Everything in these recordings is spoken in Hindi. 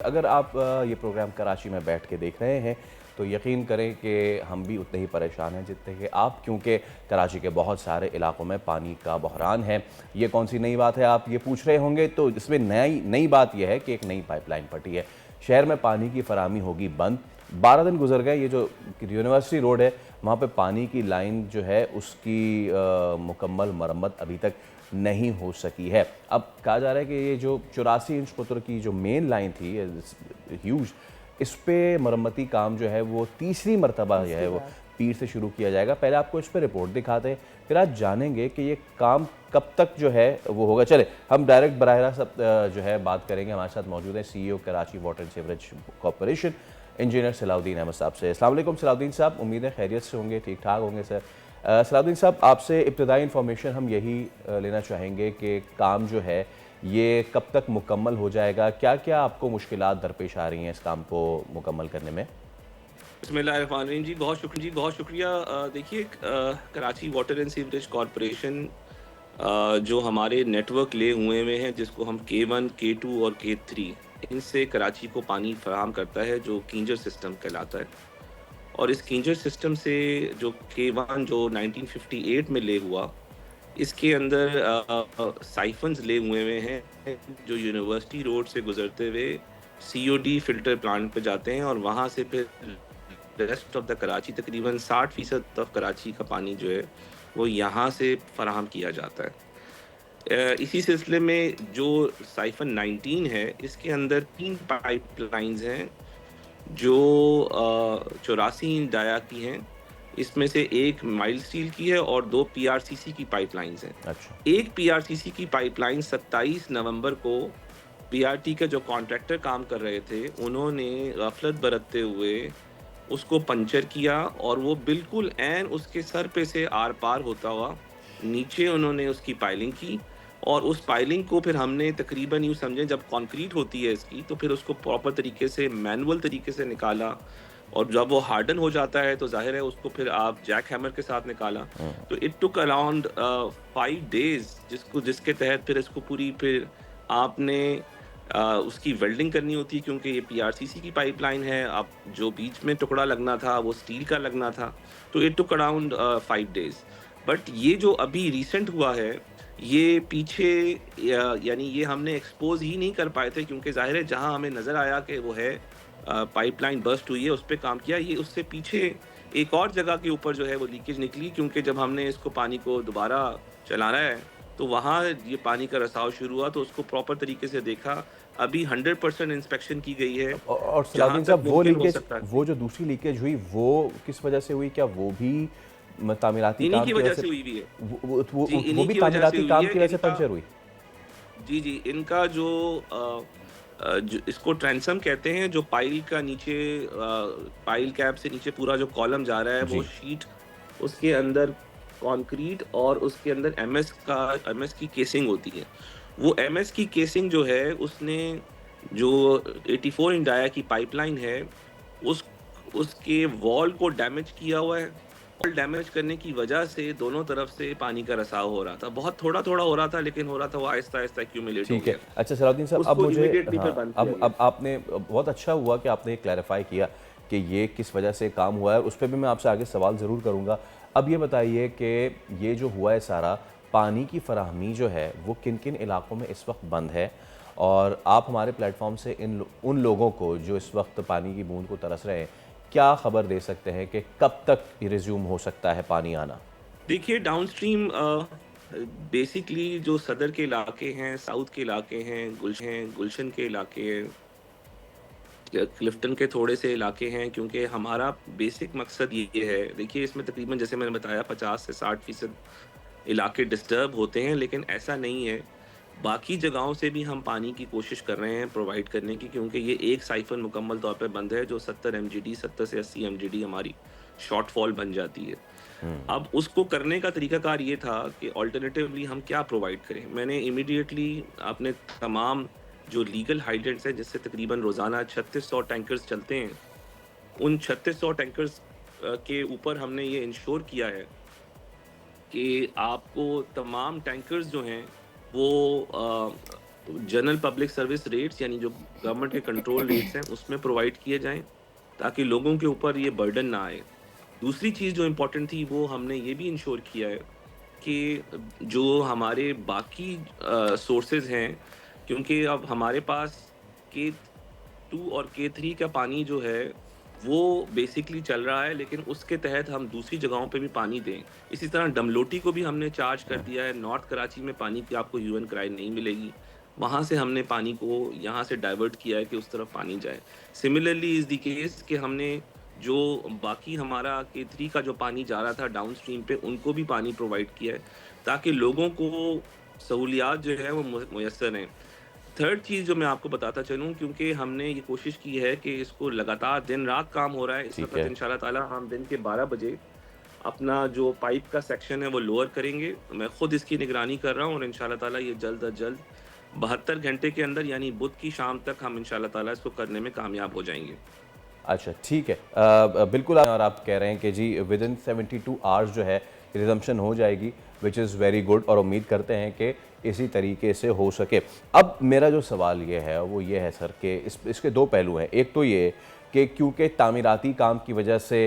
अगर आप ये प्रोग्राम कराची में बैठ के देख रहे हैं तो यकीन करें कि हम भी उतने ही परेशान हैं जितने कि आप, क्योंकि कराची के बहुत सारे इलाकों में पानी का बहरान है। ये कौन सी नई बात है, आप ये पूछ रहे होंगे। तो इसमें नई नई बात यह है कि एक नई पाइपलाइन फटी है, शहर में पानी की फराहमी होगी बंद। 12 दिन गुजर गए, ये जो यूनिवर्सिटी रोड है वहाँ पे पानी की लाइन जो है उसकी मुकम्मल मरम्मत अभी तक नहीं हो सकी है। अब कहा जा रहा है कि ये जो 84 इंच कुतर की जो मेन लाइन थी ह्यूज, इस पे मरम्मती काम जो है वो तीसरी मरतबा जो है वो पीर से शुरू किया जाएगा। पहले आपको इस पर रिपोर्ट दिखाते हैं, फिर आज जानेंगे कि ये काम कब तक जो है वो होगा। चले हम डायरेक्ट बराह रास्त जो है बात करेंगे। हमारे साथ मौजूद है CEO Karachi water and sewerage corporation engineer Salahuddin Ahmed साहब से। अस्सलाम वालेकुम सलाउद्दीन साहब, उम्मीद है खैरियत से होंगे, ठीक ठाक होंगे सर। सलाउद्दीन साहब, आपसे इब्तदाई इन्फॉर्मेशन हम यही लेना चाहेंगे कि काम जो है ये कब तक मुकम्मल हो जाएगा, क्या क्या आपको मुश्किलात दरपेश आ रही हैं इस काम को मुकम्मल करने में? बिस्मिल्लाहिर्रहमानिर्रहीम जी, बहुत शुक्रिया। देखिए, Karachi water and sewerage corporation जो हमारे नेटवर्क ले हुए हैं, जिसको हम K1, K2 और K3, इनसे कराची को पानी फराहम करता है, जो किंजर सिस्टम कहलाता है। और इस किंजर सिस्टम से जो K1 जो 1958 में ले हुआ, इसके अंदर साइफन्स ले हुए हैं जो यूनिवर्सिटी रोड से गुजरते हुए COD फिल्टर प्लांट पे जाते हैं, और वहाँ से फिर रेस्ट ऑफ द कराची तकरीबन 60% ऑफ कराची का पानी जो है वो यहाँ से फराहम किया जाता है। इसी सिलसिले में जो साइफन 19 है, इसके अंदर 3 पाइपलाइंस हैं जो 84 डाया की हैं। इसमें से एक माइल्ड स्टील की है और 2 PRCC की पाइपलाइंस हैं। अच्छा। एक PRCC की पाइपलाइन 27 नवंबर को BRT के जो कॉन्ट्रैक्टर काम कर रहे थे, उन्होंने गफलत बरतते हुए उसको पंचर किया, और वो बिल्कुल ऐन उसके सर पे से आर-पार होता हुआ नीचे उन्होंने उसकी पाइलिंग की। और उस पाइलिंग को फिर हमने तकरीबन यूँ समझें, जब कंक्रीट होती है इसकी, तो फिर उसको प्रॉपर तरीके से मैनुअल तरीके से निकाला, और जब वो हार्डन हो जाता है तो ज़ाहिर है उसको फिर आप जैक हैमर के साथ निकाला। तो इट टूक अराउंड 5 डेज़, जिसके तहत फिर इसको पूरी फिर आपने उसकी वेल्डिंग करनी होती है, क्योंकि ये PRCC की पाइपलाइन है। अब जो बीच में टुकड़ा लगना था वो स्टील का लगना था। तो it took around 5 days. But ये जो अभी रिसेंट हुआ है, ये पीछे यानी ये हमने एक्सपोज़ ही नहीं कर पाए थे, क्योंकि ज़ाहिर है जहाँ हमें नज़र आया कि वो है पाइपलाइन बर्स्ट हुई है, उस पे काम किया। ये उससे पीछे एक और जगह के ऊपर जो है वो लीकेज निकली, क्योंकि जब हमने इसको पानी को दोबारा चलाना है, तो वहाँ ये पानी का रिसाव शुरू हुआ, तो उसको प्रॉपर तरीके से देखा। अभी 100% इंस्पेक्शन की गई है, और जहाँ सलाउद्दीन तक साहब, वो मुमकिन हो लीकेज, सकता है। वो जो दूसरी लीकेज हुई वो किस वजह से हुई? क्या वो भी तामीराती इन्हीं काम की की वजह वजह से? से हुई हुई है। जी, वो इन्हीं भी की वजह से तामीराती हुई काम है। की वजह से इनका पंचर हुई? जी, इनका जो जो इसको ट्रांसम कहते हैं, जो पाइल का नीचे पाइल कैप से नीचे पूरा जो कॉलम जा रहा है, वो जी। शीट, उसके अंदर कंक्रीट और उसके अंदर MS की केसिंग होती है। वो MS की केसिंग जो है, उसने जो 84 इंच डाया की पाइपलाइन है, उस उसके वॉल को डैमेज किया हुआ है। वॉल डैमेज करने की वजह से दोनों तरफ से पानी का रिसाव हो रहा था। बहुत थोड़ा-थोड़ा हो रहा था, लेकिन हो रहा था, वो आहिस्ता-आहिस्ता एक्यूमुलेट हो ठीक है। गया। अच्छा सलाउद्दीन साहब, अब उसको मुझे, इमीडिएटली फिर हाँ, बंद किया गया। अब आपने, बहुत अच्छा हुआ कि आपने क्लैरिफाई किया कि ये किस वजह से काम हुआ है। उस पे भी मैं आपसे आगे सवाल ज़रूर करूँगा। अब ये बताइए कि ये जो हुआ है सारा, पानी की फ़राहमी जो है वो किन-किन इलाकों में इस वक्त बंद है? और आप हमारे प्लेटफ़ॉर्म से उन लोगों को जो इस वक्त पानी की बूँद को तरस रहे हैं, क्या ख़बर दे सकते हैं कि कब तक रिज़्यूम हो सकता है पानी आना? देखिए, डाउनस्ट्रीम बेसिकली जो सदर के इलाके हैं, साउथ के इलाके हैं, गुलशन के इलाके हैं, क्लिफ्टन के थोड़े से इलाके हैं, क्योंकि हमारा बेसिक मकसद ये है। देखिए, इसमें तकरीबन जैसे मैंने बताया 50 से 60% इलाके डिस्टर्ब होते हैं, लेकिन ऐसा नहीं है। बाकी जगहों से भी हम पानी की कोशिश कर रहे हैं प्रोवाइड करने की, क्योंकि ये एक साइफन मुकम्मल तौर पे बंद है, जो 70 MGD 70 से 80 MGD हमारी शॉर्टफॉल बन जाती है। अब उसको करने का तरीकाकार ये था कि अल्टरनेटिवली हम क्या प्रोवाइड करें। मैंने इमीडिएटली अपने तमाम जो लीगल हाइड्रेंट्स हैं, जिससे तकरीबन रोज़ाना 3600 टैंकर्स चलते हैं, उन 3600 टैंकर्स के ऊपर हमने ये इंश्योर किया है कि आपको तमाम टैंकर्स जो हैं वो जनरल पब्लिक सर्विस रेट्स यानी जो गवर्नमेंट के कंट्रोल रेट्स हैं उसमें प्रोवाइड किए जाएँ, ताकि लोगों के ऊपर ये बर्डन ना आए। दूसरी चीज़ जो इम्पोर्टेंट थी वो हमने ये भी इंश्योर किया है कि जो हमारे बाकी सोर्सेज़ हैं, क्योंकि अब हमारे पास के 2 और K3 का पानी जो है, वो बेसिकली चल रहा है, लेकिन उसके तहत हम दूसरी जगहों पे भी पानी दें। इसी तरह डमलोटी को भी हमने चार्ज कर दिया है, नॉर्थ कराची में पानी की आपको ह्यू एंड क्राई नहीं मिलेगी। वहाँ से हमने पानी को यहाँ से डाइवर्ट किया है कि उस तरफ पानी जाए। सिमिलरली इज़ द केस कि हमने जो बाकी हमारा K3 का जो पानी जा रहा था डाउनस्ट्रीम पे, उनको भी पानी प्रोवाइड किया है, ताकि लोगों को सहूलियात जो है वो मुयस्सर हैं। थर्ड चीज़ जो मैं आपको बताता चलूँ, क्योंकि हमने ये कोशिश की है कि इसको लगातार दिन-रात काम हो रहा है। इस ठीक वक़्त है। इंशाअल्लाह ताला हम दिन के 12 बजे अपना जो पाइप का सेक्शन है वो लोअर करेंगे। मैं खुद इसकी निगरानी कर रहा हूँ और इंशाअल्लाह ताला ये जल्द अज़ जल्द 72 घंटे के अंदर यानी बुध की शाम तक हम इंशाअल्लाह ताला इसको करने में कामयाब हो जाएँगे। अच्छा, ठीक है। बिल्कुल और आप कह रहे हैं कि जी विदिन 72 आवर्स जो है रिज़म्पशन हो जाएगी, व्हिच इज़ वेरी गुड और उम्मीद करते हैं कि इसी तरीके से हो सके। अब मेरा जो सवाल ये है वो ये है सर कि इसके 2 पहलू हैं। एक तो ये कि क्योंकि तामीराती काम की वजह से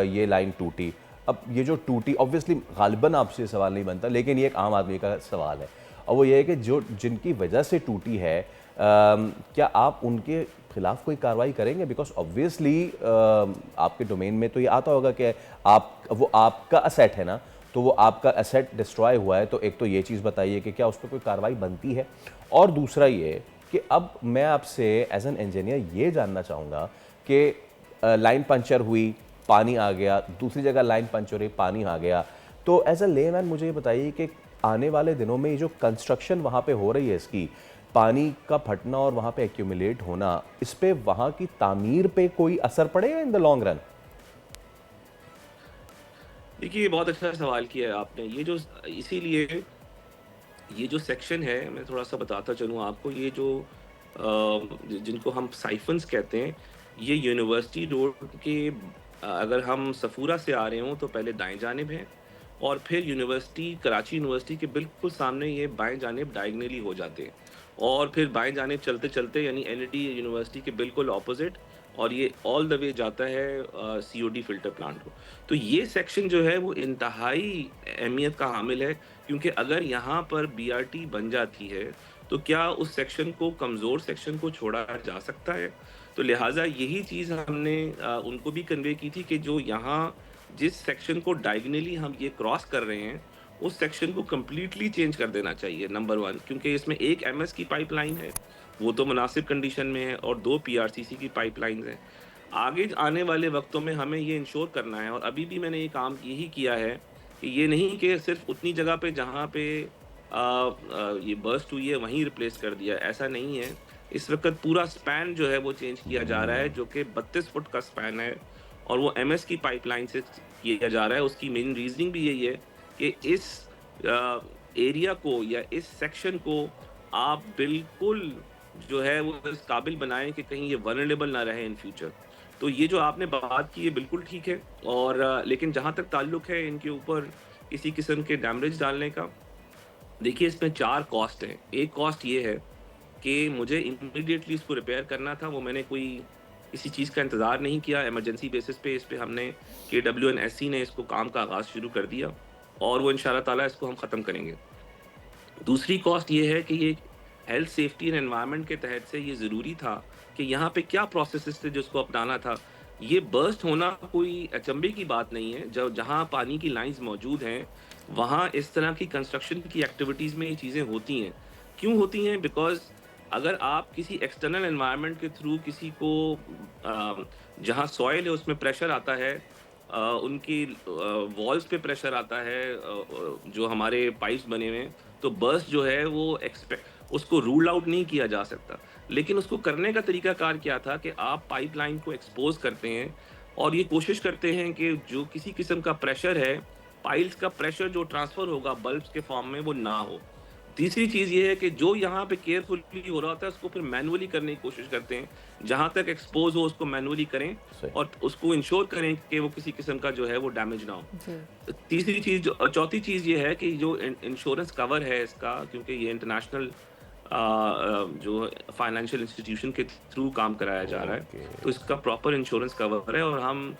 ये लाइन टूटी। अब ये जो टूटी ऑब्वियसली ग़ालिबन आपसे ये सवाल नहीं बनता, लेकिन ये एक आम आदमी का सवाल है और वो ये है कि जो जिनकी वजह से टूटी है क्या आप उनके खिलाफ कोई कार्रवाई करेंगे? बिकॉज़ ऑब्वियसली आपके डोमेन में तो ये आता होगा कि वो आपका एसेट है ना, तो वो आपका एसेट डिस्ट्रॉय हुआ है, तो एक तो ये चीज़ बताइए कि क्या उस पे कोई कार्रवाई बनती है? और दूसरा ये कि अब मैं आपसे एज़ एन इंजीनियर ये जानना चाहूँगा कि लाइन पंक्चर हुई, पानी आ गया, दूसरी जगह लाइन पंक्चर हुई, पानी आ गया, तो एज़ अ लेमैन मुझे ये बताइए कि आने वाले दिनों में ये जो कंस्ट्रक्शन वहाँ पे हो रही है इसकी, पानी का फटना और वहाँ पे एक्यूमुलेट होना, इस पे वहाँ की तामीर पे कोई असर पड़ेगा इन द लॉन्ग रन? देखिए, ये बहुत अच्छा सवाल किया है आपने। इसीलिए ये जो सेक्शन है, मैं थोड़ा-सा बताता चलूँ आपको, ये जो जिनको हम साइफ़न्स कहते हैं, ये यूनिवर्सिटी रोड के अगर हम सफूरा से आ रहे हों तो पहले दाएँ जानिब है और फिर कराची यूनिवर्सिटी के बिल्कुल सामने ये बाएँ जानिब डायगोनली हो जाते हैं और फिर बाएँ जानिब चलते-चलते यानी एनएडी यूनिवर्सिटी के बिल्कुल ऑपोज़िट और ये ऑल द वे जाता है सीओडी फ़िल्टर प्लांट को। तो ये सेक्शन जो है वो इंतहाई अहमियत का हामिल है, क्योंकि अगर यहाँ पर बीआरटी बन जाती है, तो क्या उस सेक्शन को कमज़ोर सेक्शन को छोड़ा जा सकता है? तो लिहाज़ा यही चीज़ हमने उनको भी कन्वे की थी कि जो यहाँ जिस सेक्शन को डायगोनली हम ये क्रॉस कर रहे हैं, उस सेक्शन को कंप्लीटली चेंज कर देना चाहिए, नंबर 1, क्योंकि इसमें 1 एमएस की पाइपलाइन है, वो तो मुनासिब कंडीशन में है और 2 पीआरसीसी की पाइपलाइन्स हैं। आगे आने वाले वक़्तों में हमें ये इंश्योर करना है और अभी भी मैंने ये काम यही किया है कि ये नहीं कि सिर्फ़ उतनी जगह पे जहाँ पे ये बर्स्ट हुई है वहीं रिप्लेस कर दिया, ऐसा नहीं है। इस वक़्त पूरा स्पैन जो है वो चेंज किया जा रहा है, जो कि 32 फुट का स्पैन है और वो एमएस की पाइपलाइन से किया जा रहा है। उसकी मेन रीज़निंग भी यही है कि इस एरिया को या इस सेक्शन को आप बिल्कुल जो है वो इस काबिल बनाएँ कि कहीं ये वल्नरेबल ना रहे इन फ्यूचर। तो ये जो आपने बात की है बिल्कुल ठीक है और लेकिन जहाँ तक ताल्लुक है इनके ऊपर किसी किस्म के डैमेज डालने का, देखिए इसमें 4 कॉस्ट हैं। एक कॉस्ट ये है कि मुझे इमीडिएटली इसको रिपेयर करना था, वो मैंने कोई किसी चीज़ का इंतज़ार नहीं किया, इमरजेंसी बेसिस पे इस पे हमने केडब्ल्यूएनएससी ने इसको काम का आगाज़ शुरू कर दिया और वो इंशाअल्लाह ताला इसको हम ख़त्म करेंगे। दूसरी कॉस्ट ये है कि ये हेल्थ, सेफ्टी एंड एनवायरनमेंट के तहत से ये ज़रूरी था कि यहाँ पे क्या प्रोसेसेस थे जिसको अपनाना था। ये बर्स्ट होना कोई अचंभे की बात नहीं है, जहाँ पानी की लाइन्स मौजूद हैं, वहाँ इस तरह की कंस्ट्रक्शन की एक्टिविटीज़ में ये चीज़ें होती हैं। क्यों होती हैं? बिकॉज़ अगर आप किसी एक्सटर्नल एनवायरनमेंट के थ्रू किसी को जहाँ सॉइल है उसमें प्रेशर आता है, उनकी वॉल्स पे प्रेशर आता है, जो हमारे पाइप्स बने हुए हैं, तो बर्स्ट जो है वो उसको रूल आउट नहीं किया जा सकता। लेकिन उसको करने का तरीकाकार क्या था कि आप पाइपलाइन को एक्सपोज़ करते हैं और ये कोशिश करते हैं कि जो किसी किस्म का प्रेशर है, पाइल्स का प्रेशर जो ट्रांसफ़र होगा बल्ब्स के फॉर्म में वो ना हो। तीसरी चीज़ ये है कि जो यहाँ पे केयरफुली हो रहा होता है उसको फिर मैनुअली करने की कोशिश करते हैं। जहाँ तक एक्सपोज़ हो उसको मैनुअली करें सही। और उसको इंश्योर करें कि वो किसी किस्म का जो है वो डैमेज ना हो। जी। तीसरी चीज़ चौथी चीज़ ये है कि जो इंश्योरेंस कवर है इसका, क्योंकि ये इंटरनेशनल जो फाइनेंशियल इंस्टीट्यूशन के थ्रू काम कराया जा रहा है। ओके। तो इसका प्रॉपर इंश्योरेंस कवर है और हम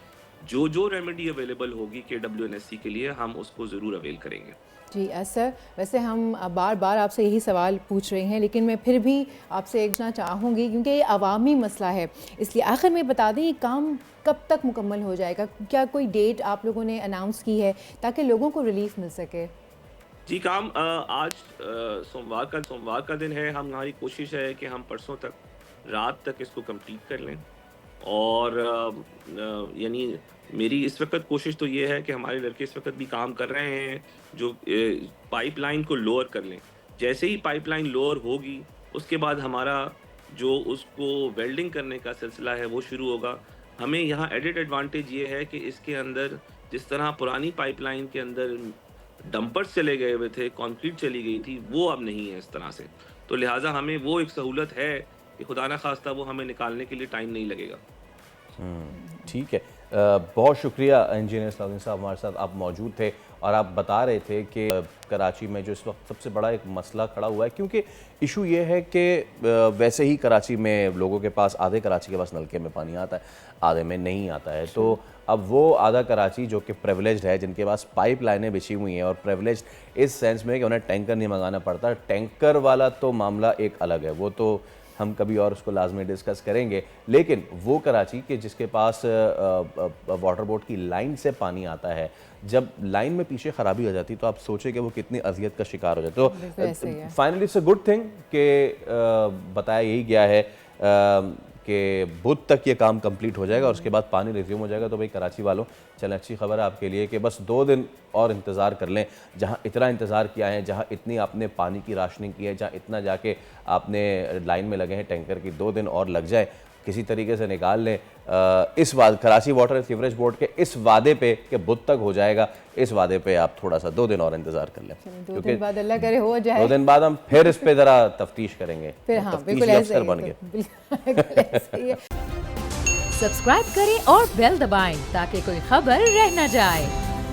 जो रेमेडी अवेलेबल होगी KWNSC के लिए हम उसको ज़रूर अवेल करेंगे। जी सर, वैसे हम बार बार आपसे यही सवाल पूछ रहे हैं, लेकिन मैं फिर भी आपसे पूछना चाहूँगी क्योंकि ये अवामी मसला है, इसलिए आखिर में बता दें ये काम कब तक मुकम्मल हो जाएगा? क्या कोई डेट आप लोगों ने अनाउंस की है ताकि लोगों को रिलीफ मिल सके? जी, काम आज सोमवार का दिन है। हमारी कोशिश है कि हम परसों तक रात तक इसको कंप्लीट कर लें और यानी मेरी इस वक़्त कोशिश तो ये है कि हमारे लड़के इस वक़्त भी काम कर रहे हैं जो पाइपलाइन को लोअर कर लें। जैसे ही पाइपलाइन लोअर होगी, उसके बाद हमारा जो उसको वेल्डिंग करने का सिलसिला है वो शुरू होगा। हमें यहाँ एडेड एडवांटेज ये है कि इसके अंदर जिस तरह पुरानी पाइपलाइन के अंदर डंपर्स चले गए हुए थे, कंक्रीट चली गई थी, वो अब नहीं है इस तरह से। तो लिहाजा हमें वो एक सहूलत है कि खुदा न खास्ता वो हमें निकालने के लिए टाइम नहीं लगेगा। ठीक है। बहुत शुक्रिया इंजीनियर सलाउद्दीन साहब, हमारे साथ आप मौजूद थे और आप बता रहे थे कि कराची में जो इस वक्त सबसे बड़ा एक मसला खड़ा हुआ है, क्योंकि इशू ये है कि वैसे ही कराची में लोगों के पास, आधे कराची के पास नलके में पानी आता है, आधे में नहीं आता है। तो अब वो आधा कराची जो कि प्रिविलेज्ड है, जिनके पास पाइप लाइनें बिछी हुई हैं और प्रिविलेज्ड इस सेंस में कि उन्हें टैंकर नहीं मंगाना पड़ता, टैंकर वाला तो मामला एक अलग है, वो तो हम कभी और उसको लाजमी डिस्कस करेंगे। लेकिन वो कराची के जिसके पास वाटर बोर्ड की लाइन से पानी आता है, जब लाइन में पीछे ख़राबी हो जाती तो आप सोचें कि वो कितनी अजियत का शिकार हो जाए। तो finally it's a good thing कि बताया यही गया है कि बुध तक ये काम कंप्लीट हो जाएगा और उसके बाद पानी रिज्यूम हो जाएगा। तो भाई कराची वालों, चलें अच्छी खबर है आपके लिए कि बस 2 दिन और इंतज़ार कर लें। जहाँ इतना इंतज़ार किया है, जहाँ इतनी आपने पानी की राशनिंग की है, जहाँ इतना जाके आपने लाइन में लगे हैं टैंकर की, 2 दिन और लग जाए, किसी तरीके से निकाल लें। इस बात Karachi water and sewerage board के इस वादे पे कि बुध तक हो जाएगा, इस वादे पे आप थोड़ा सा 2 दिन और इंतज़ार कर लें, क्योंकि 2 दिन बाद अल्लाह करे हो जाए। 2 दिन बाद हम फिर इस पे ज़रा तफ्तीश करेंगे। फिर हाँ, तफ्तीशी बिल्कुल अफसर बन गए। सब्सक्राइब करें और बेल दबाएं ताकि कोई खबर रह न जाए।